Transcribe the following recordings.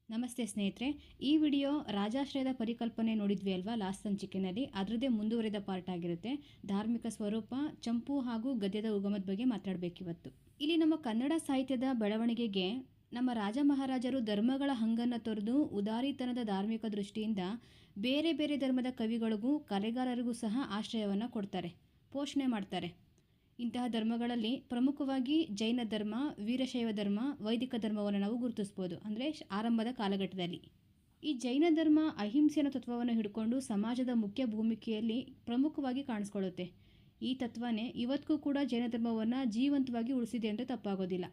ನಮಸ್ತೆ ಸ್ನೇಹಿತರೆ. ಈ ವಿಡಿಯೋ ರಾಜಾಶ್ರಯದ ಪರಿಕಲ್ಪನೆ ನೋಡಿದ್ವಿ ಅಲ್ವಾ ಲಾಸ್ಟ್ ಸಂಚಿಕೆಯಲ್ಲಿ. ಅದರದ್ದೇ ಮುಂದುವರಿದ ಪಾರ್ಟ್ ಆಗಿರುತ್ತೆ. ಧಾರ್ಮಿಕ ಸ್ವರೂಪ, ಚಂಪು ಹಾಗೂ ಗದ್ಯದ ಉಗಮದ ಬಗ್ಗೆ ಮಾತಾಡಬೇಕಿವತ್ತು. ಇಲ್ಲಿ ನಮ್ಮ ಕನ್ನಡ ಸಾಹಿತ್ಯದ ಬೆಳವಣಿಗೆಗೆ ನಮ್ಮ ರಾಜ ಮಹಾರಾಜರು ಧರ್ಮಗಳ ಹಂಗನ್ನು ತೊರೆದು ಉದಾರಿತನದ ಧಾರ್ಮಿಕ ದೃಷ್ಟಿಯಿಂದ ಬೇರೆ ಬೇರೆ ಧರ್ಮದ ಕವಿಗಳಿಗೂ ಕಲೆಗಾರರಿಗೂ ಸಹ ಆಶ್ರಯವನ್ನು ಕೊಡ್ತಾರೆ, ಪೋಷಣೆ ಮಾಡ್ತಾರೆ. ಇಂತಹ ಧರ್ಮಗಳಲ್ಲಿ ಪ್ರಮುಖವಾಗಿ ಜೈನ ಧರ್ಮ, ವೀರಶೈವ ಧರ್ಮ, ವೈದಿಕ ಧರ್ಮವನ್ನು ನಾವು ಗುರುತಿಸ್ಬೋದು. ಅಂದರೆ ಆರಂಭದ ಕಾಲಘಟ್ಟದಲ್ಲಿ ಈ ಜೈನ ಧರ್ಮ ಅಹಿಂಸೆ ಅನ್ನೋ ತತ್ವವನ್ನು ಹಿಡ್ಕೊಂಡು ಸಮಾಜದ ಮುಖ್ಯ ಭೂಮಿಕೆಯಲ್ಲಿ ಪ್ರಮುಖವಾಗಿ ಕಾಣಿಸ್ಕೊಳ್ಳುತ್ತೆ. ಈ ತತ್ವನೇ ಇವತ್ತಿಗೂ ಕೂಡ ಜೈನ ಧರ್ಮವನ್ನು ಜೀವಂತವಾಗಿ ಉಳಿಸಿದೆ ಅಂದರೆ ತಪ್ಪಾಗೋದಿಲ್ಲ.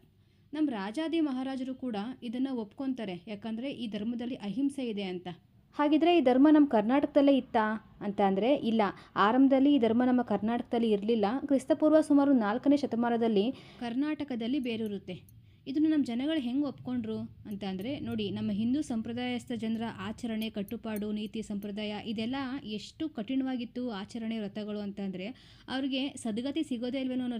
ನಮ್ಮ ರಾಜಾದಿ ಮಹಾರಾಜರು ಕೂಡ ಇದನ್ನು ಒಪ್ಕೊತಾರೆ, ಯಾಕಂದರೆ ಈ ಧರ್ಮದಲ್ಲಿ ಅಹಿಂಸೆ ಇದೆ ಅಂತ. ಹಾಗಿದ್ರೆ ಈ ಧರ್ಮ ನಮ್ಮ ಕರ್ನಾಟಕದಲ್ಲೇ ಇತ್ತಾ ಅಂತ ಅಂದರೆ ಇಲ್ಲ. ಆರಂಭದಲ್ಲಿ ಈ ಧರ್ಮ ನಮ್ಮ ಕರ್ನಾಟಕದಲ್ಲಿ ಇರಲಿಲ್ಲ. ಕ್ರಿಸ್ತಪೂರ್ವ ಸುಮಾರು 4ನೇ ಶತಮಾನದಲ್ಲಿ ಕರ್ನಾಟಕದಲ್ಲಿ ಬೇರೂರುತ್ತೆ. ಇದನ್ನು ನಮ್ಮ ಜನಗಳು ಹೆಂಗೆ ಒಪ್ಕೊಂಡ್ರು ಅಂತ ಅಂದರೆ ನೋಡಿ, ನಮ್ಮ ಹಿಂದೂ ಸಂಪ್ರದಾಯಸ್ಥ ಜನರ ಆಚರಣೆ, ಕಟ್ಟುಪಾಡು, ನೀತಿ, ಸಂಪ್ರದಾಯ ಇದೆಲ್ಲ ಎಷ್ಟು ಕಠಿಣವಾಗಿತ್ತು ಆಚರಣೆ, ವ್ರತಗಳು ಅಂತಂದರೆ ಅವ್ರಿಗೆ ಸದ್ಗತಿ ಸಿಗೋದೇ ಇಲ್ವೇನೋ ಅನ್ನೋ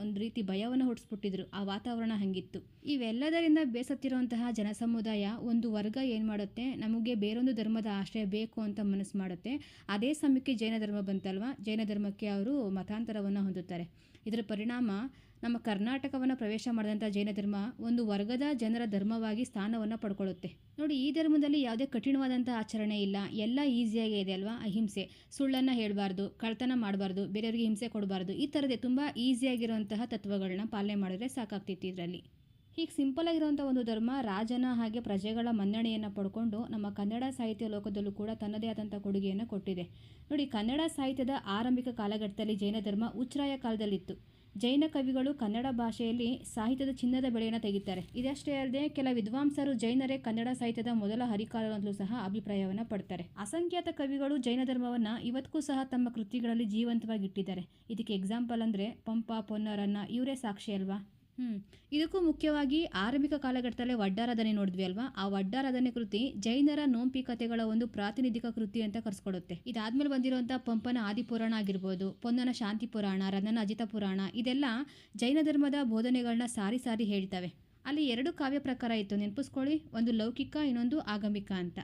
ಒಂದು ರೀತಿ ಭಯವನ್ನು ಹುಟ್ಟಿಸ್ಬಿಟ್ಟಿದ್ರು. ಆ ವಾತಾವರಣ ಹಂಗಿತ್ತು. ಇವೆಲ್ಲದರಿಂದ ಬೇಸತ್ತಿರುವಂತಹ ಜನಸಮುದಾಯ ಒಂದು ವರ್ಗ ಏನು ಮಾಡುತ್ತೆ, ನಮಗೆ ಬೇರೊಂದು ಧರ್ಮದ ಆಶ್ರಯ ಬೇಕು ಅಂತ ಮನಸ್ಸು ಮಾಡುತ್ತೆ. ಅದೇ ಸಮಯಕ್ಕೆ ಜೈನ ಧರ್ಮ ಬಂತಲ್ವ, ಜೈನ ಧರ್ಮಕ್ಕೆ ಅವರು ಮತಾಂತರವನ್ನು ಹೊಂದುತ್ತಾರೆ. ಇದರ ಪರಿಣಾಮ ನಮ್ಮ ಕರ್ನಾಟಕವನ್ನು ಪ್ರವೇಶ ಮಾಡಿದಂಥ ಜೈನ ಧರ್ಮ ಒಂದು ವರ್ಗದ ಜನರ ಧರ್ಮವಾಗಿ ಸ್ಥಾನವನ್ನು ಪಡ್ಕೊಳ್ಳುತ್ತೆ. ನೋಡಿ, ಈ ಧರ್ಮದಲ್ಲಿ ಯಾವುದೇ ಕಠಿಣವಾದಂಥ ಆಚರಣೆ ಇಲ್ಲ, ಎಲ್ಲ ಈಸಿಯಾಗೇ ಇದೆ ಅಲ್ವಾ. ಅಹಿಂಸೆ, ಸುಳ್ಳನ್ನು ಹೇಳಬಾರ್ದು, ಕಳ್ತನ ಮಾಡಬಾರ್ದು, ಬೇರೆಯವರಿಗೆ ಹಿಂಸೆ ಕೊಡಬಾರ್ದು, ಈ ಥರದೇ ತುಂಬ ಈಸಿಯಾಗಿರುವಂತಹ ತತ್ವಗಳನ್ನ ಪಾಲನೆ ಮಾಡಿದ್ರೆ ಸಾಕಾಗ್ತಿತ್ತು ಇದರಲ್ಲಿ. ಹೀಗೆ ಸಿಂಪಲ್ ಆಗಿರುವಂಥ ಒಂದು ಧರ್ಮ ರಾಜನ ಹಾಗೆ ಪ್ರಜೆಗಳ ಮನ್ನಣೆಯನ್ನು ಪಡ್ಕೊಂಡು ನಮ್ಮ ಕನ್ನಡ ಸಾಹಿತ್ಯ ಲೋಕದಲ್ಲೂ ಕೂಡ ತನ್ನದೇ ಆದಂಥ ಕೊಡುಗೆಯನ್ನು ಕೊಟ್ಟಿದೆ. ನೋಡಿ, ಕನ್ನಡ ಸಾಹಿತ್ಯದ ಆರಂಭಿಕ ಕಾಲಘಟ್ಟದಲ್ಲಿ ಜೈನ ಧರ್ಮ ಉಚ್ಛ್ರಾಯ ಕಾಲದಲ್ಲಿತ್ತು. ಜೈನ ಕವಿಗಳು ಕನ್ನಡ ಭಾಷೆಯಲ್ಲಿ ಸಾಹಿತ್ಯದ ಚಿನ್ನದ ಬೆಳೆಯನ್ನು ತೆಗಿತಾರೆ. ಇದಷ್ಟೇ ಅಲ್ಲದೆ ಕೆಲ ವಿದ್ವಾಂಸರು ಜೈನರೇ ಕನ್ನಡ ಸಾಹಿತ್ಯದ ಮೊದಲ ಹರಿಕಾರರು ಅಂತಲೂ ಸಹ ಅಭಿಪ್ರಾಯವನ್ನು ಪಡ್ತಾರೆ. ಅಸಂಖ್ಯಾತ ಕವಿಗಳು ಜೈನ ಧರ್ಮವನ್ನು ಇವತ್ತಿಗೂ ಸಹ ತಮ್ಮ ಕೃತಿಗಳಲ್ಲಿ ಜೀವಂತವಾಗಿ ಇಟ್ಟಿದ್ದಾರೆ. ಇದಕ್ಕೆ ಎಕ್ಸಾಂಪಲ್ ಅಂದರೆ ಪಂಪ, ಪೊನ್ನರನ್ನ, ಇವರೇ ಸಾಕ್ಷಿ ಅಲ್ವಾ. ಇದಕ್ಕೂ ಮುಖ್ಯವಾಗಿ ಆರಂಭಿಕ ಕಾಲಘಟ್ಟದಲ್ಲೇ ವಡ್ಡಾರಾಧನೆ ನೋಡಿದ್ವಿ ಅಲ್ವಾ. ಆ ವಡ್ಡಾರಾಧನೆ ಕೃತಿ ಜೈನರ ನೋಂಪಿ ಕಥೆಗಳ ಒಂದು ಪ್ರಾತಿನಿಧಿಕ ಕೃತಿ ಅಂತ ಕರೆಸ್ಕೊಡುತ್ತೆ. ಇದಾದ್ಮೇಲೆ ಬಂದಿರುವಂಥ ಪಂಪನ ಆದಿಪುರಾಣ ಆಗಿರ್ಬೋದು, ಪೊನ್ನನ ಶಾಂತಿ ಪುರಾಣ, ರನ್ನನ ಅಜಿತ ಪುರಾಣ, ಇದೆಲ್ಲ ಜೈನ ಧರ್ಮದ ಬೋಧನೆಗಳನ್ನ ಸಾರಿ ಸಾರಿ ಹೇಳ್ತವೆ. ಅಲ್ಲಿ 2 ಕಾವ್ಯ ಪ್ರಕಾರ ಇತ್ತು, ನೆನಪಿಸ್ಕೊಳ್ಳಿ. ಒಂದು ಲೌಕಿಕ, ಇನ್ನೊಂದು ಆಗಮಿಕ ಅಂತ.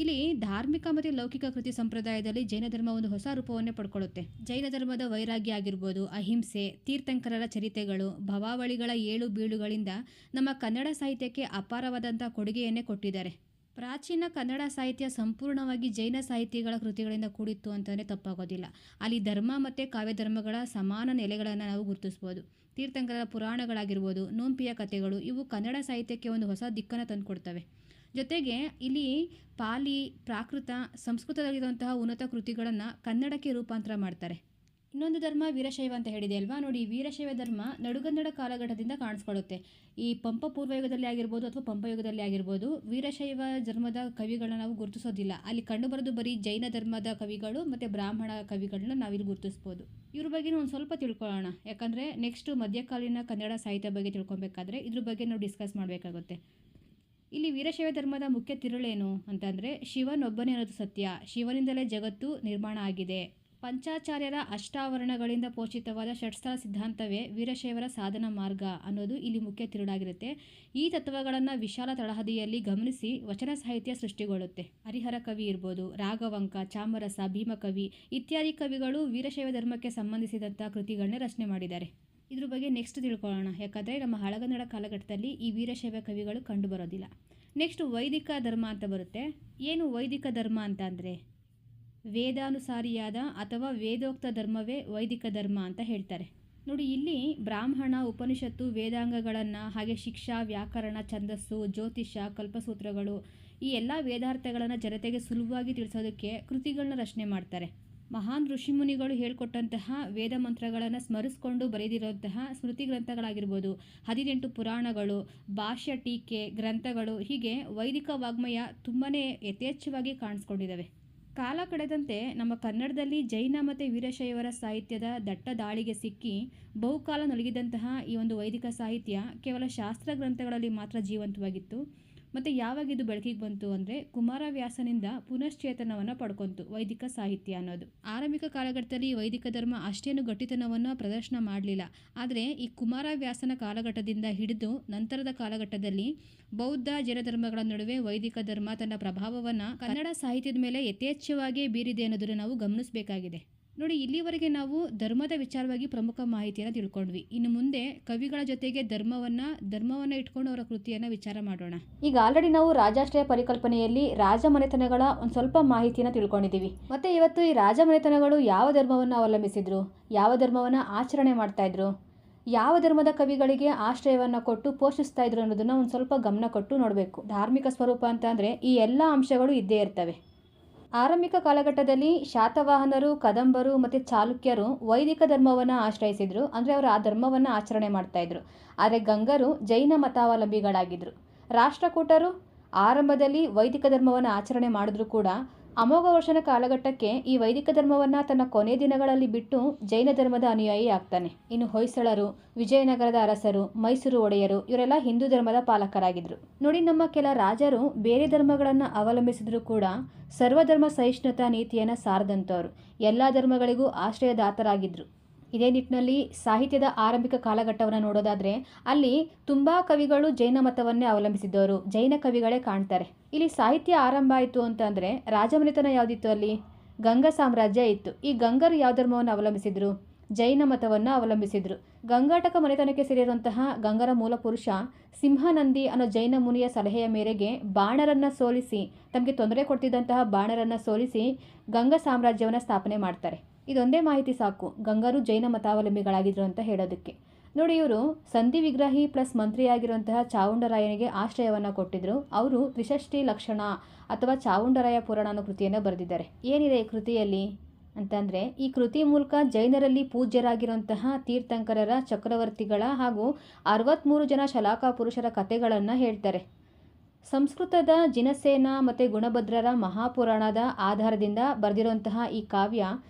ಇಲ್ಲಿ ಧಾರ್ಮಿಕ ಮತ್ತು ಲೌಕಿಕ ಕೃತಿ ಸಂಪ್ರದಾಯದಲ್ಲಿ ಜೈನ ಧರ್ಮ ಒಂದು ಹೊಸ ರೂಪವನ್ನೇ ಪಡ್ಕೊಳ್ಳುತ್ತೆ. ಜೈನ ಧರ್ಮದ ವೈರಾಗ್ಯ ಆಗಿರ್ಬೋದು, ಅಹಿಂಸೆ, ತೀರ್ಥಂಕರರ ಚರಿತೆಗಳು, ಭವಾವಳಿಗಳ ಏಳು ಬೀಳುಗಳಿಂದ ನಮ್ಮ ಕನ್ನಡ ಸಾಹಿತ್ಯಕ್ಕೆ ಅಪಾರವಾದಂಥ ಕೊಡುಗೆಯನ್ನೇ ಕೊಟ್ಟಿದ್ದಾರೆ. ಪ್ರಾಚೀನ ಕನ್ನಡ ಸಾಹಿತ್ಯ ಸಂಪೂರ್ಣವಾಗಿ ಜೈನ ಸಾಹಿತ್ಯಗಳ ಕೃತಿಗಳಿಂದ ಕೂಡಿತ್ತು ಅಂತಲೇ ತಪ್ಪಾಗೋದಿಲ್ಲ. ಅಲ್ಲಿ ಧರ್ಮ ಮತ್ತು ಕಾವ್ಯ ಧರ್ಮಗಳ ಸಮಾನ ನೆಲೆಗಳನ್ನು ನಾವು ಗುರುತಿಸ್ಬೋದು. ತೀರ್ಥಂಕರರ ಪುರಾಣಗಳಾಗಿರ್ಬೋದು, ನೋಂಪಿಯ ಕಥೆಗಳು, ಇವು ಕನ್ನಡ ಸಾಹಿತ್ಯಕ್ಕೆ ಒಂದು ಹೊಸ ದಿಕ್ಕನ್ನು ತಂದುಕೊಡ್ತವೆ. ಜೊತೆಗೆ ಇಲ್ಲಿ ಪಾಲಿ, ಪ್ರಾಕೃತ, ಸಂಸ್ಕೃತದಲ್ಲಿರುವಂತಹ ಉನ್ನತ ಕೃತಿಗಳನ್ನು ಕನ್ನಡಕ್ಕೆ ರೂಪಾಂತರ ಮಾಡ್ತಾರೆ. ಇನ್ನೊಂದು ಧರ್ಮ ವೀರಶೈವ ಅಂತ ಹೇಳಿದೆ ಅಲ್ವಾ. ನೋಡಿ, ವೀರಶೈವ ಧರ್ಮ ನಡುಗನ್ನಡ ಕಾಲಘಟ್ಟದಿಂದ ಕಾಣಿಸ್ಕೊಳ್ಳುತ್ತೆ. ಈ ಪಂಪ ಪೂರ್ವಯುಗದಲ್ಲಿ ಆಗಿರ್ಬೋದು ಅಥವಾ ಪಂಪಯುಗದಲ್ಲಿ ಆಗಿರ್ಬೋದು, ವೀರಶೈವ ಧರ್ಮದ ಕವಿಗಳನ್ನ ನಾವು ಗುರುತಿಸೋದಿಲ್ಲ. ಅಲ್ಲಿ ಕಂಡುಬರೋದು ಬರೀ ಜೈನ ಧರ್ಮದ ಕವಿಗಳು ಮತ್ತು ಬ್ರಾಹ್ಮಣ ಕವಿಗಳನ್ನ ನಾವಿಲ್ಲಿ ಗುರುತಿಸ್ಬೋದು. ಇವ್ರ ಬಗ್ಗೆ ಒಂದು ಸ್ವಲ್ಪ ತಿಳ್ಕೊಳ್ಳೋಣ, ಯಾಕಂದರೆ ನೆಕ್ಸ್ಟ್ ಮಧ್ಯಕಾಲೀನ ಕನ್ನಡ ಸಾಹಿತ್ಯ ಬಗ್ಗೆ ತಿಳ್ಕೊಬೇಕಾದ್ರೆ ಇದ್ರ ಬಗ್ಗೆ ನಾವು ಡಿಸ್ಕಸ್ ಮಾಡಬೇಕಾಗುತ್ತೆ. ಇಲ್ಲಿ ವೀರಶೈವ ಧರ್ಮದ ಮುಖ್ಯ ತಿರುಳೇನು ಅಂತಂದರೆ ಶಿವನೊಬ್ಬನೇ ಅನ್ನೋದು ಸತ್ಯ, ಶಿವನಿಂದಲೇ ಜಗತ್ತು ನಿರ್ಮಾಣ ಆಗಿದೆ, ಪಂಚಾಚಾರ್ಯರ ಅಷ್ಟಾವರಣಗಳಿಂದ ಪೋಷಿತವಾದ ಷಟ್ಸ್ಥಳ ಸಿದ್ಧಾಂತವೇ ವೀರಶೈವರ ಸಾಧನ ಮಾರ್ಗ ಅನ್ನೋದು ಇಲ್ಲಿ ಮುಖ್ಯ ತಿರುಳಾಗಿರುತ್ತೆ. ಈ ತತ್ವಗಳನ್ನು ವಿಶಾಲ ತಳಹದಿಯಲ್ಲಿ ಗಮನಿಸಿ ವಚನ ಸಾಹಿತ್ಯ ಸೃಷ್ಟಿಗೊಳ್ಳುತ್ತೆ. ಹರಿಹರ ಕವಿ ಇರ್ಬೋದು, ರಾಘವಂಕ, ಚಾಮರಸ, ಭೀಮಕವಿ ಇತ್ಯಾದಿ ಕವಿಗಳು ವೀರಶೈವ ಧರ್ಮಕ್ಕೆ ಸಂಬಂಧಿಸಿದಂಥ ಕೃತಿಗಳನ್ನೇ ರಚನೆ ಮಾಡಿದ್ದಾರೆ. ಇದ್ರ ಬಗ್ಗೆ ನೆಕ್ಸ್ಟ್ ತಿಳ್ಕೊಳ್ಳೋಣ, ಯಾಕಂದರೆ ನಮ್ಮ ಹಳಗನ್ನಡ ಕಾಲಘಟ್ಟದಲ್ಲಿ ಈ ವೀರಶೈವ ಕವಿಗಳು ಕಂಡು ಬರೋದಿಲ್ಲ. ನೆಕ್ಸ್ಟ್ ವೈದಿಕ ಧರ್ಮ ಅಂತ ಬರುತ್ತೆ. ಏನು ವೈದಿಕ ಧರ್ಮ ಅಂತ ಅಂದರೆ ವೇದಾನುಸಾರಿಯಾದ ಅಥವಾ ವೇದೋಕ್ತ ಧರ್ಮವೇ ವೈದಿಕ ಧರ್ಮ ಅಂತ ಹೇಳ್ತಾರೆ. ನೋಡಿ, ಇಲ್ಲಿ ಬ್ರಾಹ್ಮಣ, ಉಪನಿಷತ್ತು, ವೇದಾಂಗಗಳನ್ನು, ಹಾಗೆ ಶಿಕ್ಷಾ, ವ್ಯಾಕರಣ, ಛಂದಸ್ಸು, ಜ್ಯೋತಿಷ್ಯ, ಕಲ್ಪಸೂತ್ರಗಳು, ಈ ಎಲ್ಲ ವೇದಾರ್ಥಗಳನ್ನು ಜನತೆಗೆ ಸುಲಭವಾಗಿ ತಿಳಿಸೋದಕ್ಕೆ ಕೃತಿಗಳನ್ನ ರಚನೆ ಮಾಡ್ತಾರೆ. ಮಹಾನ್ ಋಷಿಮುನಿಗಳು ಹೇಳ್ಕೊಟ್ಟಂತಹ ವೇದ ಮಂತ್ರಗಳನ್ನು ಸ್ಮರಿಸ್ಕೊಂಡು ಬರೆದಿರುವಂತಹ ಸ್ಮೃತಿ ಗ್ರಂಥಗಳಾಗಿರ್ಬೋದು, 18 ಪುರಾಣಗಳು, ಭಾಷ್ಯ, ಟೀಕೆ ಗ್ರಂಥಗಳು, ಹೀಗೆ ವೈದಿಕ ವಾಗ್ಮಯ ತುಂಬಾ ಯಥೇಚ್ಛವಾಗಿ ಕಾಣಿಸ್ಕೊಂಡಿದ್ದಾವೆ. ಕಾಲ ಕಳೆದಂತೆ ನಮ್ಮ ಕನ್ನಡದಲ್ಲಿ ಜೈನ ಮತ್ತು ವೀರಶೈವರ ಸಾಹಿತ್ಯದ ದಟ್ಟ ದಾಳಿಗೆ ಸಿಕ್ಕಿ ಬಹುಕಾಲ ನಲುಗಿದಂತಹ ಈ ಒಂದು ವೈದಿಕ ಸಾಹಿತ್ಯ ಕೇವಲ ಶಾಸ್ತ್ರ ಗ್ರಂಥಗಳಲ್ಲಿ ಮಾತ್ರ ಜೀವಂತವಾಗಿತ್ತು. ಮತ್ತು ಯಾವಾಗ ಇದು ಬೆಳಕಿಗೆ ಬಂತು ಅಂದರೆ ಕುಮಾರವ್ಯಾಸನಿಂದ ಪುನಶ್ಚೇತನವನ್ನು ಪಡ್ಕೊಂತು ವೈದಿಕ ಸಾಹಿತ್ಯ ಅನ್ನೋದು. ಆರಂಭಿಕ ಕಾಲಘಟ್ಟದಲ್ಲಿ ವೈದಿಕ ಧರ್ಮ ಅಷ್ಟೇನು ಗಟ್ಟಿತನವನ್ನು ಪ್ರದರ್ಶನ ಮಾಡಲಿಲ್ಲ. ಆದರೆ ಈ ಕುಮಾರವ್ಯಾಸನ ಕಾಲಘಟ್ಟದಿಂದ ಹಿಡಿದು ನಂತರದ ಕಾಲಘಟ್ಟದಲ್ಲಿ ಬೌದ್ಧ ಜೈನ ಧರ್ಮಗಳ ನಡುವೆ ವೈದಿಕ ಧರ್ಮ ತನ್ನ ಪ್ರಭಾವವನ್ನು ಕನ್ನಡ ಸಾಹಿತ್ಯದ ಮೇಲೆ ಯಥೇಚ್ಛವಾಗಿ ಬೀರಿದೆ ಅನ್ನೋದನ್ನು ನಾವು ಗಮನಿಸಬೇಕಾಗಿದೆ. ನೋಡಿ, ಇಲ್ಲಿವರೆಗೆ ನಾವು ಧರ್ಮದ ವಿಚಾರವಾಗಿ ಪ್ರಮುಖ ಮಾಹಿತಿಯನ್ನು ತಿಳ್ಕೊಂಡ್ವಿ. ಇನ್ನು ಮುಂದೆ ಕವಿಗಳ ಜೊತೆಗೆ ಧರ್ಮವನ್ನು ಇಟ್ಕೊಂಡು ಅವರ ಕೃತಿಯನ್ನು ವಿಚಾರ ಮಾಡೋಣ. ಈಗ ಆಲ್ರೆಡಿ ನಾವು ರಾಜಾಶ್ರಯ ಪರಿಕಲ್ಪನೆಯಲ್ಲಿ ರಾಜಮನೆತನಗಳ ಒಂದು ಸ್ವಲ್ಪ ಮಾಹಿತಿಯನ್ನು ತಿಳ್ಕೊಂಡಿದ್ದೀವಿ. ಮತ್ತೆ ಇವತ್ತು ಈ ರಾಜಮನೆತನಗಳು ಯಾವ ಧರ್ಮವನ್ನು ಅವಲಂಬಿಸಿದ್ರು, ಯಾವ ಧರ್ಮವನ್ನು ಆಚರಣೆ ಮಾಡ್ತಾ ಇದ್ರು, ಯಾವ ಧರ್ಮದ ಕವಿಗಳಿಗೆ ಆಶ್ರಯವನ್ನು ಕೊಟ್ಟು ಪೋಷಿಸ್ತಾ ಇದ್ರು ಅನ್ನೋದನ್ನ ಒಂದು ಸ್ವಲ್ಪ ಗಮನ ಕೊಟ್ಟು ನೋಡಬೇಕು. ಧಾರ್ಮಿಕ ಸ್ವರೂಪ ಅಂತ ಅಂದರೆ ಈ ಎಲ್ಲ ಅಂಶಗಳು ಇದ್ದೇ ಇರ್ತವೆ. ಆರಂಭಿಕ ಕಾಲಘಟ್ಟದಲ್ಲಿ ಶಾತವಾಹನರು, ಕದಂಬರು ಮತ್ತು ಚಾಲುಕ್ಯರು ವೈದಿಕ ಧರ್ಮವನ್ನು ಆಶ್ರಯಿಸಿದ್ರು, ಅಂದರೆ ಅವರು ಆ ಧರ್ಮವನ್ನು ಆಚರಣೆ ಮಾಡ್ತಾಯಿದ್ರು. ಆದರೆ ಗಂಗರು ಜೈನ ಮತಾವಲಂಬಿಗಳಾಗಿದ್ದರು. ರಾಷ್ಟ್ರಕೂಟರು ಆರಂಭದಲ್ಲಿ ವೈದಿಕ ಧರ್ಮವನ್ನು ಆಚರಣೆ ಮಾಡಿದ್ರು ಕೂಡ ಅಮೋಘ ವರ್ಷನ ಕಾಲಘಟ್ಟಕ್ಕೆ ಈ ವೈದಿಕ ಧರ್ಮವನ್ನು ತನ್ನ ಕೊನೆ ದಿನಗಳಲ್ಲಿ ಬಿಟ್ಟು ಜೈನ ಧರ್ಮದ ಅನುಯಾಯಿ ಆಗ್ತಾನೆ. ಇನ್ನು ಹೊಯ್ಸಳರು, ವಿಜಯನಗರದ ಅರಸರು, ಮೈಸೂರು ಒಡೆಯರು ಇವರೆಲ್ಲ ಹಿಂದೂ ಧರ್ಮದ ಪಾಲಕರಾಗಿದ್ದರು. ನೋಡಿ, ನಮ್ಮ ಕೆಲ ರಾಜರು ಬೇರೆ ಧರ್ಮಗಳನ್ನು ಅವಲಂಬಿಸಿದ್ರು ಕೂಡ ಸರ್ವಧರ್ಮ ಸಹಿಷ್ಣುತಾ ನೀತಿಯನ್ನು ಸಾರದಂಥವ್ರು, ಎಲ್ಲ ಧರ್ಮಗಳಿಗೂ ಆಶ್ರಯದಾತರಾಗಿದ್ದರು. ಇದೇ ನಿಟ್ಟಿನಲ್ಲಿ ಸಾಹಿತ್ಯದ ಆರಂಭಿಕ ಕಾಲಘಟ್ಟವನ್ನು ನೋಡೋದಾದರೆ ಅಲ್ಲಿ ತುಂಬ ಕವಿಗಳು ಜೈನ ಮತವನ್ನೇ ಅವಲಂಬಿಸಿದ್ದವರು, ಜೈನ ಕವಿಗಳೇ ಕಾಣ್ತಾರೆ. ಇಲ್ಲಿ ಸಾಹಿತ್ಯ ಆರಂಭ ಆಯಿತು ಅಂತಂದರೆ ರಾಜಮನೆತನ ಯಾವುದಿತ್ತು, ಅಲ್ಲಿ ಗಂಗ ಸಾಮ್ರಾಜ್ಯ ಇತ್ತು. ಈ ಗಂಗರು ಯಾವ ಧರ್ಮವನ್ನು ಅವಲಂಬಿಸಿದ್ರು, ಜೈನ ಮತವನ್ನು ಅವಲಂಬಿಸಿದ್ರು. ಗಂಗಾಟಕ ಮನೆತನಕ್ಕೆ ಸೇರಿರುವಂತಹ ಗಂಗರ ಮೂಲ ಪುರುಷ ಸಿಂಹನಂದಿ ಅನ್ನೋ ಜೈನ ಮುನಿಯ ಸಲಹೆಯ ಮೇರೆಗೆ ಬಾಣರನ್ನು ಸೋಲಿಸಿ, ತಮಗೆ ತೊಂದರೆ ಕೊಡ್ತಿದ್ದಂತಹ ಬಾಣರನ್ನು ಸೋಲಿಸಿ ಗಂಗ ಸಾಮ್ರಾಜ್ಯವನ್ನು ಸ್ಥಾಪನೆ ಮಾಡ್ತಾರೆ. ಇದೊಂದೇ ಮಾಹಿತಿ ಸಾಕು ಗಂಗರು ಜೈನ ಮತಾವಲಂಬಿಗಳಾಗಿದ್ರು ಅಂತ ಹೇಳೋದಕ್ಕೆ. ನೋಡಿ, ಇವರು ಸಂಧಿ ವಿಗ್ರಹಿ ಪ್ಲಸ್ ಮಂತ್ರಿಯಾಗಿರುವಂತಹ ಚಾವುಂಡರಾಯನಿಗೆ ಆಶ್ರಯವನ್ನು ಕೊಟ್ಟಿದ್ರು. ಅವರು ತ್ರಿಷಷ್ಟಿ ಲಕ್ಷಣ ಅಥವಾ ಚಾವುಂಡರಾಯ ಪುರಾಣ ಅನ್ನೋ ಕೃತಿಯನ್ನು ಬರೆದಿದ್ದಾರೆ. ಏನಿದೆ ಈ ಕೃತಿಯಲ್ಲಿ ಅಂತಂದರೆ, ಈ ಕೃತಿ ಮೂಲಕ ಜೈನರಲ್ಲಿ ಪೂಜ್ಯರಾಗಿರುವಂತಹ ತೀರ್ಥಂಕರರ, ಚಕ್ರವರ್ತಿಗಳ ಹಾಗೂ 63 ಜನ ಶಲಾಕ ಪುರುಷರ ಕಥೆಗಳನ್ನು ಹೇಳ್ತಾರೆ. ಸಂಸ್ಕೃತದ ಜಿನಸೇನ ಮತ್ತು ಗುಣಭದ್ರರ ಮಹಾಪುರಾಣದ ಆಧಾರದಿಂದ ಬರೆದಿರುವಂತಹ ಈ ಕಾವ್ಯ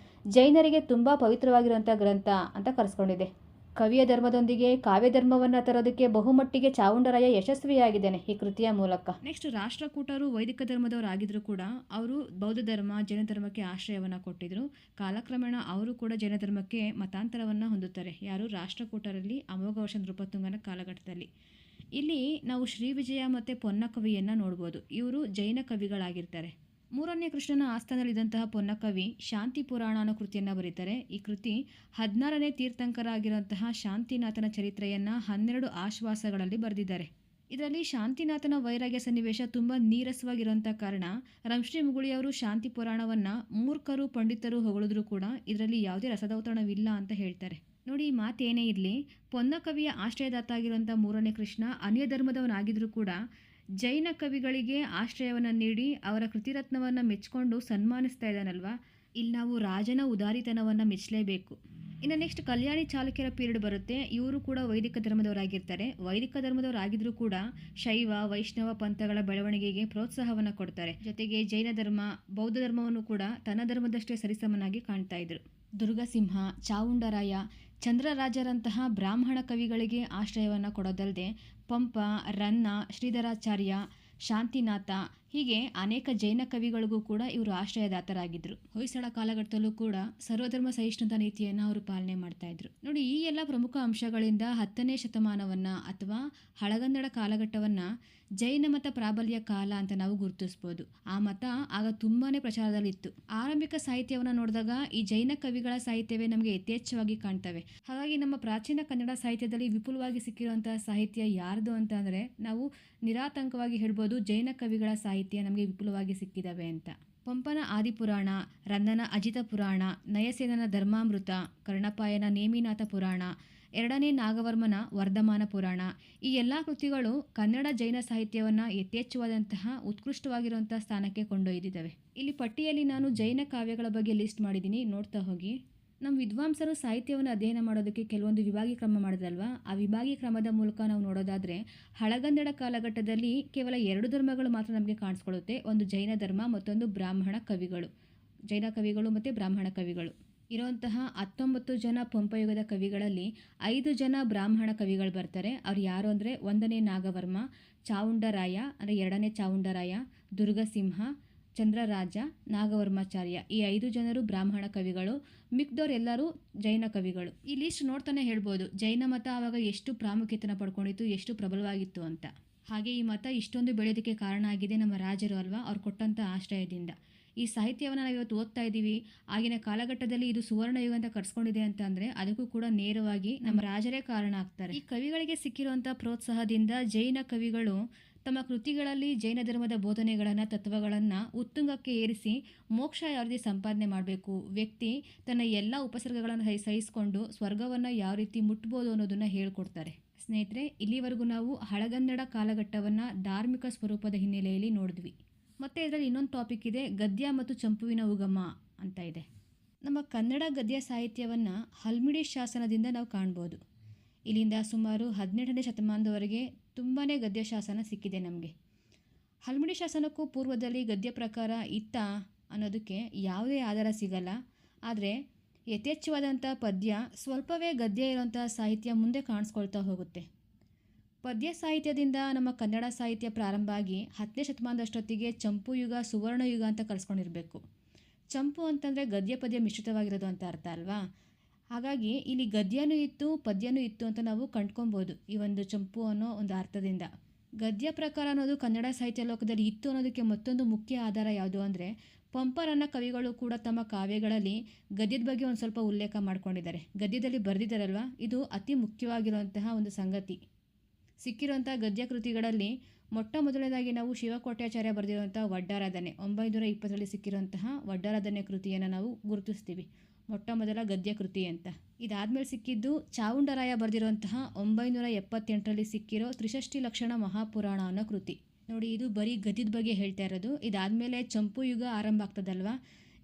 ಜೈನರಿಗೆ ತುಂಬ ಪವಿತ್ರವಾಗಿರುವಂಥ ಗ್ರಂಥ ಅಂತ ಕರೆಸ್ಕೊಂಡಿದೆ. ಕವಿಯ ಧರ್ಮದೊಂದಿಗೆ ಕಾವ್ಯ ಧರ್ಮವನ್ನು ತರೋದಕ್ಕೆ ಬಹುಮಟ್ಟಿಗೆ ಚಾವುಂಡರಾಯ ಯಶಸ್ವಿಯಾಗಿದ್ದಾನೆ ಈ ಕೃತಿಯ ಮೂಲಕ. ನೆಕ್ಸ್ಟ್, ರಾಷ್ಟ್ರಕೂಟರು ವೈದಿಕ ಧರ್ಮದವರಾಗಿದ್ದರೂ ಕೂಡ ಅವರು ಬೌದ್ಧ ಧರ್ಮ, ಜೈನ ಧರ್ಮಕ್ಕೆ ಆಶ್ರಯವನ್ನು ಕೊಟ್ಟಿದ್ರು. ಕಾಲಕ್ರಮೇಣ ಅವರು ಕೂಡ ಜೈನ ಧರ್ಮಕ್ಕೆ ಮತಾಂತರವನ್ನು ಹೊಂದುತ್ತಾರೆ. ಯಾರು? ರಾಷ್ಟ್ರಕೂಟರಲ್ಲಿ ಅಮೋಘ ವರ್ಷ ನೃಪತುಂಗನ ಕಾಲಘಟ್ಟದಲ್ಲಿ. ಇಲ್ಲಿ ನಾವು ಶ್ರೀ ವಿಜಯ ಮತ್ತು ಪೊನ್ನಕವಿಯನ್ನು ನೋಡ್ಬೋದು. ಇವರು ಜೈನ ಕವಿಗಳಾಗಿರ್ತಾರೆ. 3ನೇ ಕೃಷ್ಣನ ಆಸ್ಥಾನದಲ್ಲಿದ್ದಂತಹ ಪೊನ್ನಕವಿ ಶಾಂತಿ ಪುರಾಣ ಅನ್ನೋ ಕೃತಿಯನ್ನು ಬರೀತಾರೆ. ಈ ಕೃತಿ 16ನೇ ತೀರ್ಥಂಕರ ಆಗಿರುವಂತಹ ಶಾಂತಿನಾಥನ ಚರಿತ್ರೆಯನ್ನು 12 ಆಶ್ವಾಸಗಳಲ್ಲಿ ಬರೆದಿದ್ದಾರೆ. ಇದರಲ್ಲಿ ಶಾಂತಿನಾಥನ ವೈರಾಗ್ಯ ಸನ್ನಿವೇಶ ತುಂಬ ನೀರಸವಾಗಿರುವಂಥ ಕಾರಣ ರಂಶ್ರೀ ಮುಗುಳಿಯವರು ಶಾಂತಿ ಪುರಾಣವನ್ನು ಮೂರ್ಖರು ಪಂಡಿತರು ಹೊಗಳಿದ್ರು ಕೂಡ ಇದರಲ್ಲಿ ಯಾವುದೇ ರಸದೌತಣವಿಲ್ಲ ಅಂತ ಹೇಳ್ತಾರೆ. ನೋಡಿ, ಈ ಮಾತೇನೇ ಇರಲಿ, ಪೊನ್ನಕವಿಯ ಆಶ್ರಯದಾತ ಆಗಿರುವಂಥ 3ನೇ ಕೃಷ್ಣ ಅನ್ಯ ಧರ್ಮದವನಾಗಿದ್ರೂ ಕೂಡ ಜೈನ ಕವಿಗಳಿಗೆ ಆಶ್ರಯವನ್ನು ನೀಡಿ ಅವರ ಕೃತಿರತ್ನವನ್ನು ಮೆಚ್ಚಿಕೊಂಡು ಸನ್ಮಾನಿಸ್ತಾ ಇದ್ದಾನಲ್ವಾ. ಇಲ್ಲಿ ನಾವು ರಾಜನ ಉದಾರಿತನವನ್ನು ಮೆಚ್ಚಲೇಬೇಕು. ಇನ್ನು ನೆಕ್ಸ್ಟ್ ಕಲ್ಯಾಣಿ ಚಾಲುಕ್ಯರ ಪೀರಿಯಡ್ ಬರುತ್ತೆ. ಇವರು ಕೂಡ ವೈದಿಕ ಧರ್ಮದವರಾಗಿರ್ತಾರೆ. ವೈದಿಕ ಧರ್ಮದವರಾಗಿದ್ದರೂ ಕೂಡ ಶೈವ ವೈಷ್ಣವ ಪಂಥಗಳ ಬೆಳವಣಿಗೆಗೆ ಪ್ರೋತ್ಸಾಹವನ್ನು ಕೊಡ್ತಾರೆ. ಜೊತೆಗೆ ಜೈನ ಧರ್ಮ, ಬೌದ್ಧ ಧರ್ಮವನ್ನು ಕೂಡ ತನ್ನ ಧರ್ಮದಷ್ಟೇ ಸರಿಸಮನಾಗಿ ಕಾಣ್ತಾ ಇದ್ರು. ದುರ್ಗಸಿಂಹ, ಚಾವುಂಡರಾಯ, ಚಂದ್ರರಾಜರಂತಹ ಬ್ರಾಹ್ಮಣ ಕವಿಗಳಿಗೆ ಆಶ್ರಯವನ್ನು ಕೊಡೋದಲ್ಲದೆ ಪಂಪ, ರನ್ನ, ಶ್ರೀಧರಾಚಾರ್ಯ, ಶಾಂತಿನಾಥ ಹೀಗೆ ಅನೇಕ ಜೈನ ಕವಿಗಳಿಗೂ ಕೂಡ ಇವರು ಆಶ್ರಯದಾತರಾಗಿದ್ದರು. ಹೊಯ್ಸಳ ಕಾಲಘಟ್ಟದಲ್ಲೂ ಕೂಡ ಸರ್ವಧರ್ಮ ಸಹಿಷ್ಣುತಾ ನೀತಿಯನ್ನು ಅವರು ಪಾಲನೆ ಮಾಡ್ತಾ ಇದ್ರು. ನೋಡಿ, ಈ ಎಲ್ಲ ಪ್ರಮುಖ ಅಂಶಗಳಿಂದ 10ನೇ ಶತಮಾನವನ್ನು ಅಥವಾ ಹಳಗನ್ನಡ ಕಾಲಘಟ್ಟವನ್ನು ಜೈನ ಮತ ಪ್ರಾಬಲ್ಯ ಕಾಲ ಅಂತ ನಾವು ಗುರುತಿಸ್ಬೋದು. ಆ ಮತ ಆಗ ತುಂಬಾ ಪ್ರಚಾರದಲ್ಲಿತ್ತು. ಆರಂಭಿಕ ಸಾಹಿತ್ಯವನ್ನು ನೋಡಿದಾಗ ಈ ಜೈನ ಕವಿಗಳ ಸಾಹಿತ್ಯವೇ ನಮಗೆ ಯಥೇಚ್ಛವಾಗಿ ಕಾಣ್ತವೆ. ಹಾಗಾಗಿ ನಮ್ಮ ಪ್ರಾಚೀನ ಕನ್ನಡ ಸಾಹಿತ್ಯದಲ್ಲಿ ವಿಪುಲವಾಗಿ ಸಿಕ್ಕಿರುವಂತಹ ಸಾಹಿತ್ಯ ಯಾರ್ದು ಅಂತ ಅಂದರೆ ನಾವು ನಿರಾತಂಕವಾಗಿ ಹೇಳ್ಬೋದು, ಜೈನ ಕವಿಗಳ ಸಾಹಿತ್ಯ ನಮಗೆ ವಿಪುಲವಾಗಿ ಸಿಕ್ಕಿದವೆ ಅಂತ. ಪಂಪನ ಆದಿಪುರಾಣ, ರನ್ನನ ಅಜಿತ ಪುರಾಣ, ನಯಸೇನನ ಧರ್ಮಾಮೃತ, ಕರ್ಣಪಾಯನ ನೇಮಿನಾಥ ಪುರಾಣ, 2ನೇ ನಾಗವರ್ಮನ ವರ್ಧಮಾನ ಪುರಾಣ, ಈ ಎಲ್ಲ ಕೃತಿಗಳು ಕನ್ನಡ ಜೈನ ಸಾಹಿತ್ಯವನ್ನು ಯಥೇಚ್ಛವಾದಂತಹ ಉತ್ಕೃಷ್ಟವಾಗಿರುವಂತಹ ಸ್ಥಾನಕ್ಕೆ ಕೊಂಡೊಯ್ದಿದ್ದಾವೆ. ಇಲ್ಲಿ ಪಟ್ಟಿಯಲ್ಲಿ ನಾನು ಜೈನ ಕಾವ್ಯಗಳ ಬಗ್ಗೆ ಲಿಸ್ಟ್ ಮಾಡಿದ್ದೀನಿ, ನೋಡ್ತಾ ಹೋಗಿ. ನಮ್ಮ ವಿದ್ವಾಂಸರು ಸಾಹಿತ್ಯವನ್ನು ಅಧ್ಯಯನ ಮಾಡೋದಕ್ಕೆ ಕೆಲವೊಂದು ವಿಭಾಗೀಯ ಕ್ರಮ ಮಾಡಿದಲ್ವಾ, ಆ ವಿಭಾಗೀಯ ಕ್ರಮದ ಮೂಲಕ ನಾವು ನೋಡೋದಾದರೆ ಹಳಗನ್ನಡ ಕಾಲಘಟ್ಟದಲ್ಲಿ ಕೇವಲ 2 ಧರ್ಮಗಳು ಮಾತ್ರ ನಮಗೆ ಕಾಣಿಸ್ಕೊಳ್ಳುತ್ತೆ. ಒಂದು ಜೈನ ಧರ್ಮ, ಮತ್ತೊಂದು ಬ್ರಾಹ್ಮಣ ಕವಿಗಳು, ಜೈನ ಕವಿಗಳು ಮತ್ತು ಬ್ರಾಹ್ಮಣ ಕವಿಗಳು. ಇರುವಂತಹ 19 ಜನ ಪಂಪಯುಗದ ಕವಿಗಳಲ್ಲಿ 5 ಜನ ಬ್ರಾಹ್ಮಣ ಕವಿಗಳು ಬರ್ತಾರೆ. ಅವ್ರು ಯಾರು ಅಂದರೆ 1ನೇ ನಾಗವರ್ಮ, ಚಾವುಂಡರಾಯ ಅಂದರೆ 2ನೇ ಚಾವುಂಡರಾಯ, ದುರ್ಗಸಿಂಹ, ಚಂದ್ರರಾಜ, ನಾಗವರ್ಮಾಚಾರ್ಯ. ಈ 5 ಜನರು ಬ್ರಾಹ್ಮಣ ಕವಿಗಳು. ಮಿಕ್ದವರೆಲ್ಲರೂ ಜೈನ ಕವಿಗಳು. ಈ ಲಿಸ್ಟ್ ನೋಡ್ತಾನೆ ಹೇಳ್ಬೋದು ಜೈನ ಮತ ಆವಾಗ ಎಷ್ಟು ಪ್ರಾಮುಖ್ಯತೆನ ಪಡ್ಕೊಂಡಿತ್ತು, ಎಷ್ಟು ಪ್ರಬಲವಾಗಿತ್ತು ಅಂತ. ಹಾಗೆ ಈ ಮತ ಇಷ್ಟೊಂದು ಬೆಳೆಯೋದಕ್ಕೆ ಕಾರಣ ಆಗಿದೆ ನಮ್ಮ ರಾಜರು ಅಲ್ವಾ, ಅವ್ರು ಕೊಟ್ಟಂಥ ಆಶ್ರಯದಿಂದ. ಈ ಸಾಹಿತ್ಯವನ್ನು ನಾವು ಇವತ್ತು ಓದ್ತಾ ಇದ್ದೀವಿ. ಆಗಿನ ಕಾಲಘಟ್ಟದಲ್ಲಿ ಇದು ಸುವರ್ಣ ಯುಗ ಅಂತ ಕರ್ಸ್ಕೊಂಡಿದೆ ಅಂತ ಅಂದರೆ ಅದಕ್ಕೂ ಕೂಡ ನೇರವಾಗಿ ನಮ್ಮ ರಾಜರೇ ಕಾರಣ ಆಗ್ತಾರೆ. ಈ ಕವಿಗಳಿಗೆ ಸಿಕ್ಕಿರುವಂಥ ಪ್ರೋತ್ಸಾಹದಿಂದ ಜೈನ ಕವಿಗಳು ತಮ್ಮ ಕೃತಿಗಳಲ್ಲಿ ಜೈನ ಧರ್ಮದ ಬೋಧನೆಗಳನ್ನು, ತತ್ವಗಳನ್ನು ಉತ್ತುಂಗಕ್ಕೆ ಏರಿಸಿ ಮೋಕ್ಷ ಯಾವ ರೀತಿ ಸಂಪಾದನೆ ಮಾಡಬೇಕು, ವ್ಯಕ್ತಿ ತನ್ನ ಎಲ್ಲ ಉಪಸರ್ಗಗಳನ್ನು ಸಹಿಸಿಕೊಂಡು ಸ್ವರ್ಗವನ್ನು ಯಾವ ರೀತಿ ಮುಟ್ಬೋದು ಅನ್ನೋದನ್ನು ಹೇಳ್ಕೊಡ್ತಾರೆ. ಸ್ನೇಹಿತರೆ, ಇಲ್ಲಿವರೆಗೂ ನಾವು ಹಳಗನ್ನಡ ಕಾಲಘಟ್ಟವನ್ನು ಧಾರ್ಮಿಕ ಸ್ವರೂಪದ ಹಿನ್ನೆಲೆಯಲ್ಲಿ ನೋಡಿದ್ವಿ. ಮತ್ತು ಇದರಲ್ಲಿ ಇನ್ನೊಂದು ಟಾಪಿಕ್ ಇದೆ, ಗದ್ಯ ಮತ್ತು ಚಂಪುವಿನ ಉಗಮ ಅಂತ ಇದೆ. ನಮ್ಮ ಕನ್ನಡ ಗದ್ಯ ಸಾಹಿತ್ಯವನ್ನು ಹಲ್ಮಿಡಿ ಶಾಸನದಿಂದ ನಾವು ಕಾಣ್ಬೋದು. ಇಲ್ಲಿಂದ ಸುಮಾರು 18ನೇ ಶತಮಾನದವರೆಗೆ ತುಂಬಾ ಗದ್ಯ ಶಾಸನ ಸಿಕ್ಕಿದೆ ನಮಗೆ. ಹಲ್ಮಿಡಿ ಶಾಸನಕ್ಕೂ ಪೂರ್ವದಲ್ಲಿ ಗದ್ಯ ಪ್ರಕಾರ ಇತ್ತ ಅನ್ನೋದಕ್ಕೆ ಯಾವುದೇ ಆಧಾರ ಸಿಗಲ್ಲ. ಆದರೆ ಯಥೇಚ್ಛವಾದಂಥ ಪದ್ಯ, ಸ್ವಲ್ಪವೇ ಗದ್ಯ ಇರುವಂಥ ಸಾಹಿತ್ಯ ಮುಂದೆ ಕಾಣಿಸ್ಕೊಳ್ತಾ ಹೋಗುತ್ತೆ. ಪದ್ಯ ಸಾಹಿತ್ಯದಿಂದ ನಮ್ಮ ಕನ್ನಡ ಸಾಹಿತ್ಯ ಪ್ರಾರಂಭ ಆಗಿ 10ನೇ ಶತಮಾನದಷ್ಟೊತ್ತಿಗೆ ಚಂಪು ಯುಗ, ಸುವರ್ಣ ಯುಗ ಅಂತ ಕಳಿಸ್ಕೊಂಡಿರಬೇಕು. ಚಂಪು ಅಂತಂದರೆ ಗದ್ಯ ಪದ್ಯ ಮಿಶ್ರಿತವಾಗಿರೋದು ಅಂತ ಅರ್ಥ ಅಲ್ವಾ. ಹಾಗಾಗಿ ಇಲ್ಲಿ ಗದ್ಯನೂ ಇತ್ತು, ಪದ್ಯನೂ ಇತ್ತು ಅಂತ ನಾವು ಕಂಡ್ಕೊಬೋದು ಈ ಒಂದು ಚಂಪು ಅನ್ನೋ ಒಂದು ಅರ್ಥದಿಂದ. ಗದ್ಯ ಪ್ರಕಾರ ಅನ್ನೋದು ಕನ್ನಡ ಸಾಹಿತ್ಯ ಲೋಕದಲ್ಲಿ ಇತ್ತು ಅನ್ನೋದಕ್ಕೆ ಮತ್ತೊಂದು ಮುಖ್ಯ ಆಧಾರ ಯಾವುದು ಅಂದರೆ, ಪಂಪರನ್ನ ಕವಿಗಳು ಕೂಡ ತಮ್ಮ ಕಾವ್ಯಗಳಲ್ಲಿ ಗದ್ಯದ ಬಗ್ಗೆ ಒಂದು ಸ್ವಲ್ಪ ಉಲ್ಲೇಖ ಮಾಡ್ಕೊಂಡಿದ್ದಾರೆ. ಗದ್ಯದಲ್ಲಿ ಬರೆದಿದ್ದಾರಲ್ವ, ಇದು ಅತಿ ಮುಖ್ಯವಾಗಿರುವಂತಹ ಒಂದು ಸಂಗತಿ. ಸಿಕ್ಕಿರುವಂಥ ಗದ್ಯ ಕೃತಿಗಳಲ್ಲಿ ಮೊಟ್ಟ ಮೊದಲನೇದಾಗಿ ನಾವು ಶಿವಕೋಟ್ಯಾಚಾರ್ಯ ಬರೆದಿರುವಂಥ ವಡ್ಡಾರಾಧನೆ 920ರಲ್ಲಿ ಸಿಕ್ಕಿರುವಂತಹ ವಡ್ಡಾರಾಧನೆ ಕೃತಿಯನ್ನು ನಾವು ಗುರುತಿಸ್ತೀವಿ ಮೊಟ್ಟ ಮೊದಲ ಗದ್ಯ ಕೃತಿ ಅಂತ. ಇದಾದಮೇಲೆ ಸಿಕ್ಕಿದ್ದು ಚಾವುಂಡರಾಯ ಬರೆದಿರುವಂತಹ 978ರಲ್ಲಿ ಸಿಕ್ಕಿರೋ ತ್ರಿಷಷ್ಟಿ ಲಕ್ಷಣ ಮಹಾಪುರಾಣ ಅನ್ನೋ ಕೃತಿ. ನೋಡಿ, ಇದು ಬರೀ ಗದ್ಯದ ಬಗ್ಗೆ ಹೇಳ್ತಾ ಇರೋದು. ಇದಾದಮೇಲೆ ಚಂಪು ಯುಗ ಆರಂಭ ಆಗ್ತದಲ್ವಾ.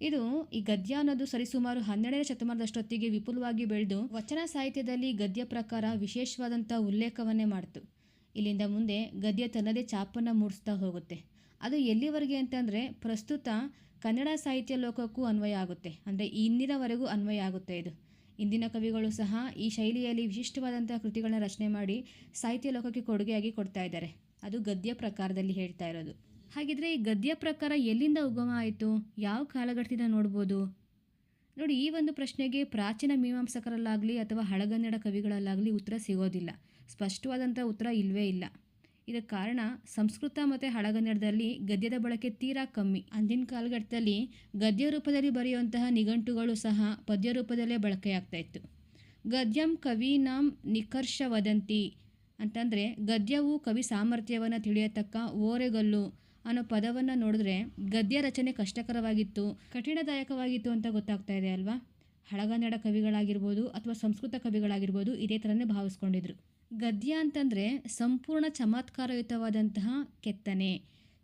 ಇದು ಈ ಗದ್ಯ ಅನ್ನೋದು ಸರಿಸುಮಾರು 12ನೇ ಶತಮಾನದಷ್ಟೊತ್ತಿಗೆ ವಿಪುಲವಾಗಿ ಬೆಳೆದು ವಚನ ಸಾಹಿತ್ಯದಲ್ಲಿ ಗದ್ಯ ಪ್ರಕಾರ ವಿಶೇಷವಾದಂಥ ಉಲ್ಲೇಖವನ್ನೇ ಮಾಡ್ತು. ಇಲ್ಲಿಂದ ಮುಂದೆ ಗದ್ಯ ತನ್ನದೇ ಛಾಪನ್ನು ಮೂಡಿಸ್ತಾ ಹೋಗುತ್ತೆ. ಅದು ಎಲ್ಲಿವರೆಗೆ ಅಂತಂದರೆ ಪ್ರಸ್ತುತ ಕನ್ನಡ ಸಾಹಿತ್ಯ ಲೋಕಕ್ಕೂ ಅನ್ವಯ ಆಗುತ್ತೆ. ಅಂದರೆ ಇಂದಿನವರೆಗೂ ಅನ್ವಯ ಆಗುತ್ತೆ ಇದು. ಇಂದಿನ ಕವಿಗಳು ಸಹ ಈ ಶೈಲಿಯಲ್ಲಿ ವಿಶಿಷ್ಟವಾದಂಥ ಕೃತಿಗಳನ್ನ ರಚನೆ ಮಾಡಿ ಸಾಹಿತ್ಯ ಲೋಕಕ್ಕೆ ಕೊಡುಗೆಯಾಗಿ ಕೊಡ್ತಾ ಇದ್ದಾರೆ. ಅದು ಗದ್ಯ ಪ್ರಕಾರದಲ್ಲಿ ಹೇಳ್ತಾ ಇರೋದು. ಹಾಗಿದ್ರೆ ಈ ಗದ್ಯ ಪ್ರಕಾರ ಎಲ್ಲಿಂದ ಉಗಮ ಆಯಿತು, ಯಾವ ಕಾಲಘಟ್ಟದಿಂದ ನೋಡ್ಬೋದು? ನೋಡಿ, ಈ ಒಂದು ಪ್ರಶ್ನೆಗೆ ಪ್ರಾಚೀನ ಮೀಮಾಂಸಕರಲ್ಲಾಗಲಿ ಅಥವಾ ಹಳಗನ್ನಡ ಕವಿಗಳಲ್ಲಾಗಲಿ ಉತ್ತರ ಸಿಗೋದಿಲ್ಲ. ಸ್ಪಷ್ಟವಾದಂಥ ಉತ್ತರ ಇಲ್ಲವೇ ಇಲ್ಲ. ಇದಕ್ಕೆ ಕಾರಣ ಸಂಸ್ಕೃತ ಮತ್ತು ಹಳಗನ್ನಡದಲ್ಲಿ ಗದ್ಯದ ಬಳಕೆ ತೀರಾ ಕಮ್ಮಿ. ಅಂದಿನ ಕಾಲಘಟ್ಟದಲ್ಲಿ ಗದ್ಯ ರೂಪದಲ್ಲಿ ಬರೆಯುವಂತಹ ನಿಘಂಟುಗಳು ಸಹ ಪದ್ಯ ರೂಪದಲ್ಲೇ ಬಳಕೆಯಾಗ್ತಾ ಇತ್ತು. ಗದ್ಯಂ ಕವೀನಾಂ ನಿಕರ್ಷ ವದಂತಿ ಅಂತಂದರೆ ಗದ್ಯವು ಕವಿ ಸಾಮರ್ಥ್ಯವನ್ನು ತಿಳಿಯತಕ್ಕ ಓರೆಗಲ್ಲು ಅನ್ನೋ ಪದವನ್ನು ನೋಡಿದ್ರೆ ಗದ್ಯ ರಚನೆ ಕಷ್ಟಕರವಾಗಿತ್ತು, ಕಠಿಣದಾಯಕವಾಗಿತ್ತು ಅಂತ ಗೊತ್ತಾಗ್ತಾ ಇದೆ ಅಲ್ವಾ. ಹಳಗನ್ನಡ ಕವಿಗಳಾಗಿರ್ಬೋದು ಅಥವಾ ಸಂಸ್ಕೃತ ಕವಿಗಳಾಗಿರ್ಬೋದು ಇದೇ ಥರನೇ ಭಾವಿಸ್ಕೊಂಡಿದ್ರು. ಗದ್ಯ ಅಂತಂದರೆ ಸಂಪೂರ್ಣ ಚಮತ್ಕಾರಯುತವಾದಂತಹ ಕೆತ್ತನೆ,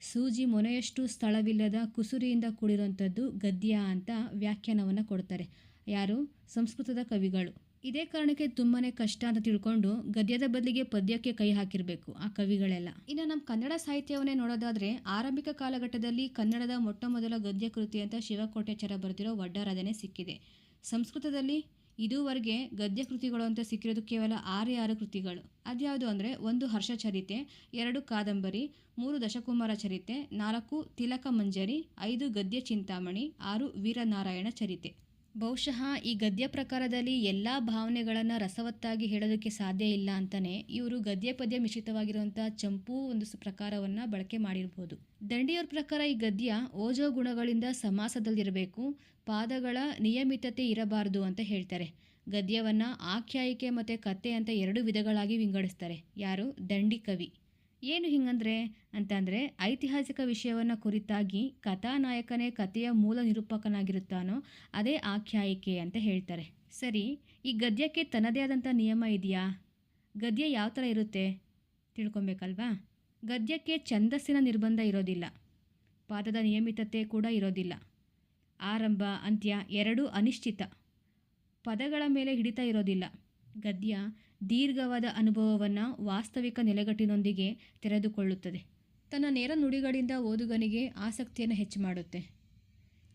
ಸೂಜಿ ಮೊನೆಯಷ್ಟು ಸ್ಥಳವಿಲ್ಲದ ಕುಸುರಿಯಿಂದ ಕೂಡಿರುವಂಥದ್ದು ಗದ್ಯ ಅಂತ ವ್ಯಾಖ್ಯಾನವನ್ನು ಕೊಡ್ತಾರೆ. ಯಾರು? ಸಂಸ್ಕೃತದ ಕವಿಗಳು. ಇದೇ ಕಾರಣಕ್ಕೆ ತುಂಬಾ ಕಷ್ಟ ಅಂತ ತಿಳ್ಕೊಂಡು ಗದ್ಯದ ಬದಲಿಗೆ ಪದ್ಯಕ್ಕೆ ಕೈ ಹಾಕಿರಬೇಕು ಆ ಕವಿಗಳೆಲ್ಲ. ಇನ್ನು ನಮ್ಮ ಕನ್ನಡ ಸಾಹಿತ್ಯವನ್ನೇ ನೋಡೋದಾದರೆ ಆರಂಭಿಕ ಕಾಲಘಟ್ಟದಲ್ಲಿ ಕನ್ನಡದ ಮೊಟ್ಟ ಮೊದಲ ಗದ್ಯ ಕೃತಿ ಅಂತ ಶಿವಕೋಟ್ಯಾಚಾರ್ಯ ಬರೆದಿರೋ ವಡ್ಡಾರಾಧನೆ ಸಿಕ್ಕಿದೆ. ಸಂಸ್ಕೃತದಲ್ಲಿ ಇದುವರೆಗೆ ಗದ್ಯ ಕೃತಿಗಳು ಅಂತ ಸಿಕ್ಕಿರೋದು ಕೇವಲ 6 ಕೃತಿಗಳು. ಅದ್ಯಾವುದು ಅಂದರೆ 1 ಹರ್ಷಚರಿತೆ, 2 ಕಾದಂಬರಿ, 3 ದಶಕುಮಾರ ಚರಿತೆ, 4 ತಿಲಕ ಮಂಜರಿ, 5 ಗದ್ಯ ಚಿಂತಾಮಣಿ, 6 ವೀರನಾರಾಯಣ ಚರಿತೆ. ಬಹುಶಃ ಈ ಗದ್ಯ ಪ್ರಕಾರದಲ್ಲಿ ಎಲ್ಲ ಭಾವನೆಗಳನ್ನು ರಸವತ್ತಾಗಿ ಹೇಳೋದಕ್ಕೆ ಸಾಧ್ಯ ಇಲ್ಲ ಅಂತಲೇ ಇವರು ಗದ್ಯ ಪದ್ಯ ಮಿಶ್ರಿತವಾಗಿರುವಂಥ ಚಂಪು ಒಂದು ಪ್ರಕಾರವನ್ನು ಬಳಕೆ ಮಾಡಿರ್ಬೋದು. ದಂಡಿಯವರ ಪ್ರಕಾರ ಈ ಗದ್ಯ ಓಜೋ ಗುಣಗಳಿಂದ ಸಮಾಸದಲ್ಲಿರಬೇಕು, ಪಾದಗಳ ನಿಯಮಿತತೆ ಇರಬಾರ್ದು ಅಂತ ಹೇಳ್ತಾರೆ. ಗದ್ಯವನ್ನು ಆಖ್ಯಾಯಿಕೆ ಮತ್ತು ಕತೆ ಅಂತ 2 ವಿಧಗಳಾಗಿ ವಿಂಗಡಿಸ್ತಾರೆ. ಯಾರು? ದಂಡಿ ಕವಿ. ಏನು ಹಿಂಗಂದ್ರೆ ಅಂತಂದರೆ ಐತಿಹಾಸಿಕ ವಿಷಯವನ್ನು ಕುರಿತಾಗಿ ಕಥಾನಾಯಕನೇ ಕಥೆಯ ಮೂಲ ನಿರೂಪಕನಾಗಿರುತ್ತಾನೋ ಅದೇ ಆಖ್ಯಾಯಿಕೆ ಅಂತ ಹೇಳ್ತಾರೆ. ಸರಿ, ಈ ಗದ್ಯಕ್ಕೆ ತನ್ನದೇ ಆದಂಥ ನಿಯಮ ಇದೆಯಾ? ಗದ್ಯ ಯಾವ ಥರ ಇರುತ್ತೆ ತಿಳ್ಕೊಬೇಕಲ್ವಾ. ಗದ್ಯಕ್ಕೆ ಛಂದಸ್ಸಿನ ನಿರ್ಬಂಧ ಇರೋದಿಲ್ಲ, ಪಾದದ ನಿಯಮಿತತೆ ಕೂಡ ಇರೋದಿಲ್ಲ. ಆರಂಭ ಅಂತ್ಯ 2 ಅನಿಶ್ಚಿತ, ಪದಗಳ ಮೇಲೆ ಹಿಡಿತ ಇರೋದಿಲ್ಲ. ಗದ್ಯ ದೀರ್ಘವಾದ ಅನುಭವವನ್ನು ವಾಸ್ತವಿಕ ನೆಲೆಗಟ್ಟಿನೊಂದಿಗೆ ತೆರೆದುಕೊಳ್ಳುತ್ತದೆ. ತನ್ನ ನೇರ ನುಡಿಗಳಿಂದ ಓದುಗನಿಗೆ ಆಸಕ್ತಿಯನ್ನು ಹೆಚ್ಚು ಮಾಡುತ್ತೆ.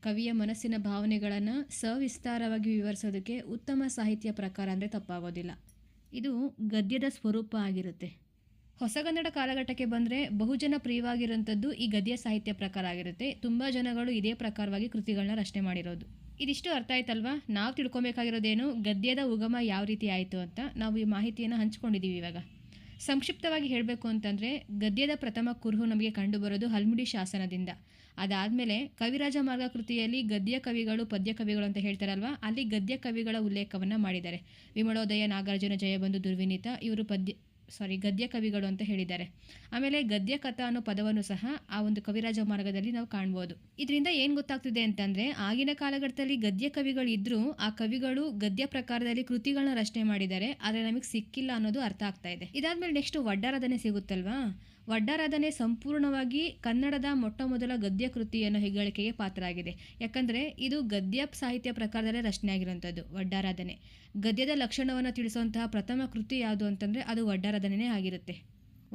ಕವಿಯ ಮನಸ್ಸಿನ ಭಾವನೆಗಳನ್ನು ಸವಿಸ್ತಾರವಾಗಿ ವಿವರಿಸೋದಕ್ಕೆ ಉತ್ತಮ ಸಾಹಿತ್ಯ ಪ್ರಕಾರ ಅಂದರೆ ತಪ್ಪಾಗೋದಿಲ್ಲ. ಇದು ಗದ್ಯದ ಸ್ವರೂಪ ಆಗಿರುತ್ತೆ. ಹೊಸಗನ್ನಡ ಕಾಲಘಟ್ಟಕ್ಕೆ ಬಂದರೆ ಬಹುಜನ ಪ್ರಿಯವಾಗಿರೋಂಥದ್ದು ಈ ಗದ್ಯ ಸಾಹಿತ್ಯ ಪ್ರಕಾರ ಆಗಿರುತ್ತೆ. ತುಂಬ ಜನಗಳು ಇದೇ ಪ್ರಕಾರವಾಗಿ ಕೃತಿಗಳನ್ನ ರಚನೆ ಮಾಡಿರೋದು. ಇದಿಷ್ಟು ಅರ್ಥ ಆಯ್ತಲ್ವಾ? ನಾವು ತಿಳ್ಕೊಬೇಕಾಗಿರೋದೇನು, ಗದ್ಯದ ಉಗಮ ಯಾವ ರೀತಿ ಆಯಿತು ಅಂತ ನಾವು ಈ ಮಾಹಿತಿಯನ್ನು ಹಂಚ್ಕೊಂಡಿದ್ದೀವಿ. ಇವಾಗ ಸಂಕ್ಷಿಪ್ತವಾಗಿ ಹೇಳಬೇಕು ಅಂತಂದರೆ, ಗದ್ಯದ ಪ್ರಥಮ ಕುರುಹು ನಮಗೆ ಕಂಡುಬರೋದು ಹಲ್ಮಿಡಿ ಶಾಸನದಿಂದ. ಅದಾದಮೇಲೆ ಕವಿರಾಜ ಮಾರ್ಗ ಕೃತಿಯಲ್ಲಿ ಗದ್ಯ ಕವಿಗಳು ಪದ್ಯ ಕವಿಗಳು ಅಂತ ಹೇಳ್ತಾರಲ್ವ, ಅಲ್ಲಿ ಗದ್ಯ ಕವಿಗಳ ಉಲ್ಲೇಖವನ್ನು ಮಾಡಿದ್ದಾರೆ. ವಿಮಲೋದಯ, ನಾಗಾರ್ಜುನ, ಜಯಬಂಧು, ದುರ್ವಿನೀತ ಇವರು ಗದ್ಯ ಕವಿಗಳು ಅಂತ ಹೇಳಿದ್ದಾರೆ. ಆಮೇಲೆ ಗದ್ಯ ಕಥಾ ಅನ್ನೋ ಪದವನ್ನು ಸಹ ಆ ಒಂದು ಕವಿರಾಜ ಮಾರ್ಗದಲ್ಲಿ ನಾವು ಕಾಣ್ಬೋದು. ಇದರಿಂದ ಏನು ಗೊತ್ತಾಗ್ತಿದೆ ಅಂತಂದರೆ, ಆಗಿನ ಕಾಲಘಟ್ಟದಲ್ಲಿ ಗದ್ಯ ಕವಿಗಳು ಇದ್ದರೂ ಆ ಕವಿಗಳು ಗದ್ಯ ಪ್ರಕಾರದಲ್ಲಿ ಕೃತಿಗಳನ್ನ ರಚನೆ ಮಾಡಿದ್ದಾರೆ, ಆದರೆ ನಮಗೆ ಸಿಕ್ಕಿಲ್ಲ ಅನ್ನೋದು ಅರ್ಥ ಆಗ್ತಾ ಇದೆ. ಇದಾದ್ಮೇಲೆ ನೆಕ್ಸ್ಟ್ ವಡ್ಡಾರಾಧನೆ ಸಿಗುತ್ತಲ್ವಾ? ವಡ್ಡಾರಾಧನೆ ಸಂಪೂರ್ಣವಾಗಿ ಕನ್ನಡದ ಮೊಟ್ಟ ಮೊದಲ ಗದ್ಯ ಕೃತಿ ಅನ್ನೋ ಹೆಗ್ಗಳಿಕೆಗೆ ಪಾತ್ರ ಆಗಿದೆ. ಯಾಕಂದರೆ ಇದು ಗದ್ಯ ಸಾಹಿತ್ಯ ಪ್ರಕಾರದಲ್ಲೇ ರಚನೆ ಆಗಿರುವಂಥದ್ದು ವಡ್ಡಾರಾಧನೆ. ಗದ್ಯದ ಲಕ್ಷಣವನ್ನು ತಿಳಿಸುವಂತಹ ಪ್ರಥಮ ಕೃತಿ ಯಾವುದು ಅಂತಂದರೆ ಅದು ವಡ್ಡಾರಾಧನೆ ಆಗಿರುತ್ತೆ.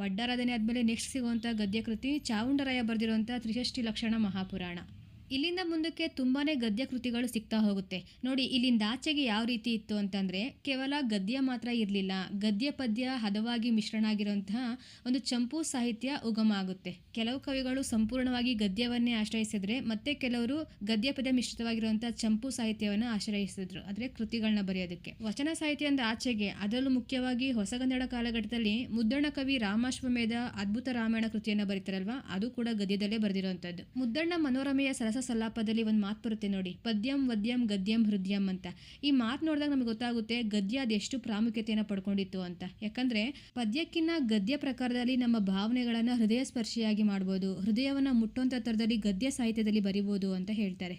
ವಡ್ಡಾರಾಧನೆ ಆದಮೇಲೆ ನೆಕ್ಸ್ಟ್ ಸಿಗುವಂಥ ಗದ್ಯ ಕೃತಿ ಚಾವುಂಡರಾಯ ಬರೆದಿರುವಂಥ ತ್ರಿಷಷ್ಟಿ ಲಕ್ಷಣ ಮಹಾಪುರಾಣ. ಇಲ್ಲಿಂದ ಮುಂದಕ್ಕೆ ತುಂಬಾ ಗದ್ಯ ಕೃತಿಗಳು ಸಿಗ್ತಾ ಹೋಗುತ್ತೆ. ನೋಡಿ, ಇಲ್ಲಿಂದ ಆಚೆಗೆ ಯಾವ ರೀತಿ ಇತ್ತು ಅಂತಂದರೆ, ಕೇವಲ ಗದ್ಯ ಮಾತ್ರ ಇರಲಿಲ್ಲ, ಗದ್ಯ ಪದ್ಯ ಹದವಾಗಿ ಮಿಶ್ರಣ ಆಗಿರುವಂತಹ ಒಂದು ಚಂಪೂ ಸಾಹಿತ್ಯ ಉಗಮ ಆಗುತ್ತೆ. ಕೆಲವು ಕವಿಗಳು ಸಂಪೂರ್ಣವಾಗಿ ಗದ್ಯವನ್ನೇ ಆಶ್ರಯಿಸಿದ್ರೆ, ಮತ್ತೆ ಕೆಲವರು ಗದ್ಯ ಪದ್ಯ ಮಿಶ್ರಿತವಾಗಿರುವಂಥ ಚಂಪೂ ಸಾಹಿತ್ಯವನ್ನು ಆಶ್ರಯಿಸಿದ್ರು, ಅಂದರೆ ಕೃತಿಗಳನ್ನ ಬರೆಯೋದಕ್ಕೆ. ವಚನ ಸಾಹಿತ್ಯದಿಂದ ಆಚೆಗೆ, ಅದರಲ್ಲೂ ಮುಖ್ಯವಾಗಿ ಹೊಸಗನ್ನಡ ಕಾಲಘಟ್ಟದಲ್ಲಿ ಮುದ್ದಣ್ಣ ಕವಿ ರಾಮಾಶ್ವಮೇಧ ಅದ್ಭುತ ರಾಮಾಯಣ ಕೃತಿಯನ್ನು ಬರೀತಾರಲ್ವಾ, ಅದು ಕೂಡ ಗದ್ಯದಲ್ಲೇ ಬರೆದಿರುವಂಥದ್ದು. ಮುದ್ದಣ್ಣ ಮನೋರಮೆಯ ಸರಸ ಸಲ್ಲಾಪದಲ್ಲಿ ಒಂದು ಮಾತು ಬರುತ್ತೆ ನೋಡಿ, ಪದ್ಯಂ ವದ್ಯಂ ಗದ್ಯಂ ಹೃದಯಂ ಅಂತ. ಈ ಮಾತು ನೋಡಿದಾಗ ನಮಗೆ ಗೊತ್ತಾಗುತ್ತೆ ಗದ್ಯ ಅದೆಷ್ಟು ಪ್ರಾಮುಖ್ಯತೆಯನ್ನು ಪಡ್ಕೊಂಡಿತ್ತು ಅಂತ. ಯಾಕಂದರೆ ಪದ್ಯಕ್ಕಿಂತ ಗದ್ಯ ಪ್ರಕಾರದಲ್ಲಿ ನಮ್ಮ ಭಾವನೆಗಳನ್ನು ಹೃದಯ ಸ್ಪರ್ಶಿಯಾಗಿ ಮಾಡ್ಬೋದು, ಹೃದಯವನ್ನು ಮುಟ್ಟುವಂಥ ಥರದಲ್ಲಿ ಗದ್ಯ ಸಾಹಿತ್ಯದಲ್ಲಿ ಬರಿಬೋದು ಅಂತ ಹೇಳ್ತಾರೆ.